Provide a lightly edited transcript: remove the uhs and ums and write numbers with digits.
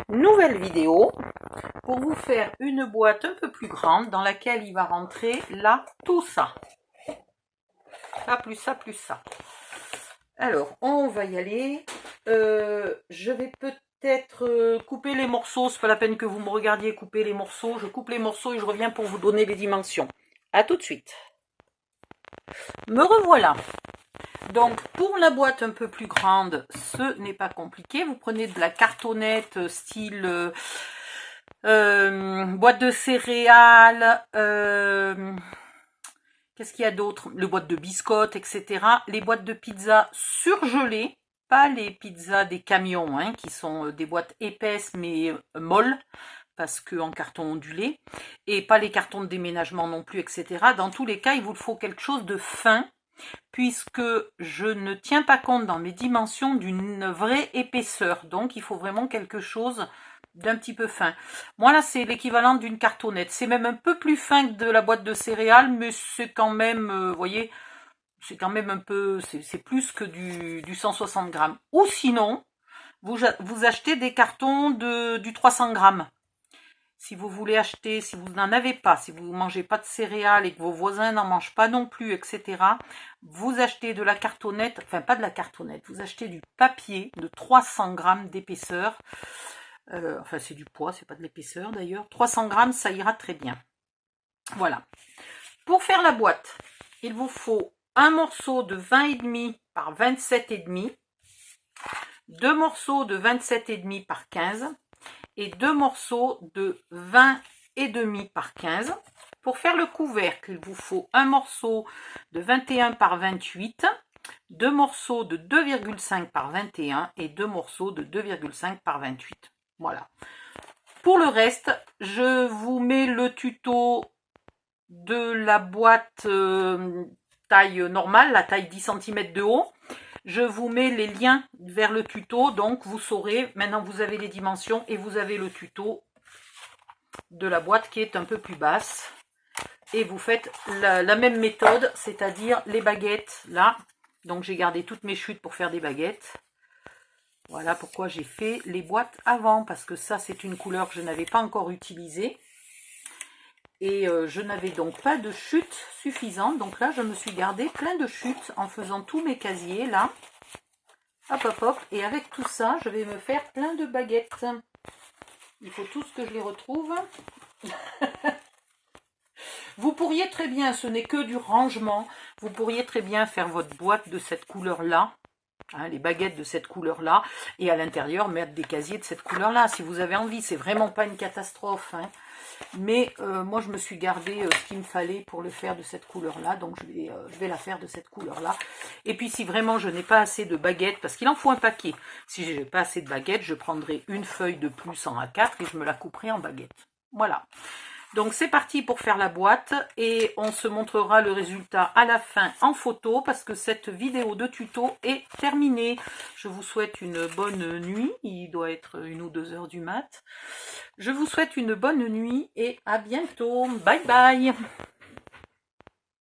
Nouvelle vidéo pour vous faire une boîte un peu plus grande dans laquelle il va rentrer là tout ça. Ça plus ça plus ça. Alors on va y aller. Je vais peut-être couper les morceaux. C'est pas la peine que vous me regardiez couper les morceaux. Je coupe les morceaux et je reviens pour vous donner les dimensions. À tout de suite. Me revoilà. Donc pour la boîte un peu plus grande, ce n'est pas compliqué. Vous prenez de la cartonnette style boîte de céréales, qu'est-ce qu'il y a d'autre? Le boîte de biscottes, etc. Les boîtes de pizza surgelées, pas les pizzas des camions, hein, qui sont des boîtes épaisses mais molles, parce que en carton ondulé, et pas les cartons de déménagement non plus, etc. Dans tous les cas, il vous faut quelque chose de fin, puisque je ne tiens pas compte dans mes dimensions d'une vraie épaisseur. Donc, il faut vraiment quelque chose d'un petit peu fin. Moi, là, c'est l'équivalent d'une cartonnette. C'est même un peu plus fin que de la boîte de céréales, mais c'est quand même, vous voyez, c'est quand même un peu, c'est plus que du 160 grammes. Ou sinon, vous achetez des cartons du 300 grammes. Si vous voulez acheter, si vous n'en avez pas, si vous ne mangez pas de céréales et que vos voisins n'en mangent pas non plus, etc., vous achetez de la cartonnette, enfin pas de la cartonnette, vous achetez du papier de 300 grammes d'épaisseur. Enfin c'est du poids, c'est pas de l'épaisseur d'ailleurs. 300 grammes, ça ira très bien. Voilà. Pour faire la boîte, il vous faut un morceau de 20,5 par 27,5, deux morceaux de 27,5 par 15, et deux morceaux de 20,5 par 15. Pour faire le couvercle, il vous faut un morceau de 21 par 28, deux morceaux de 2,5 par 21 et deux morceaux de 2,5 par 28. Voilà. Pour le reste, je vous mets le tuto de la boîte taille normale, la taille 10 cm de haut. Je vous mets les liens vers le tuto, donc vous saurez, maintenant vous avez les dimensions et vous avez le tuto de la boîte qui est un peu plus basse. Et vous faites la même méthode, c'est-à-dire les baguettes là. Donc j'ai gardé toutes mes chutes pour faire des baguettes. Voilà pourquoi j'ai fait les boîtes avant, parce que ça c'est une couleur que je n'avais pas encore utilisée. Et je n'avais donc pas de chute suffisante. Donc là, je me suis gardé plein de chutes en faisant tous mes casiers, là. Hop, hop, hop. Et avec tout ça, je vais me faire plein de baguettes. Il faut tous que je les retrouve. Vous pourriez très bien, ce n'est que du rangement, vous pourriez très bien faire votre boîte de cette couleur-là. Hein, les baguettes de cette couleur-là. Et à l'intérieur, mettre des casiers de cette couleur-là. Si vous avez envie, c'est vraiment pas une catastrophe. Hein. Mais moi, je me suis gardé ce qu'il me fallait pour le faire de cette couleur-là. Donc, je vais la faire de cette couleur-là. Et puis, si vraiment je n'ai pas assez de baguettes, parce qu'il en faut un paquet. Si je n'ai pas assez de baguettes, je prendrai une feuille de plus en A4 et je me la couperai en baguette. Voilà. Donc, c'est parti pour faire la boîte. Et on se montrera le résultat à la fin en photo, parce que cette vidéo de tuto est terminée. Je vous souhaite une bonne nuit. Il doit être 1 ou 2 heures du mat'. Je vous souhaite une bonne nuit et à bientôt. Bye bye.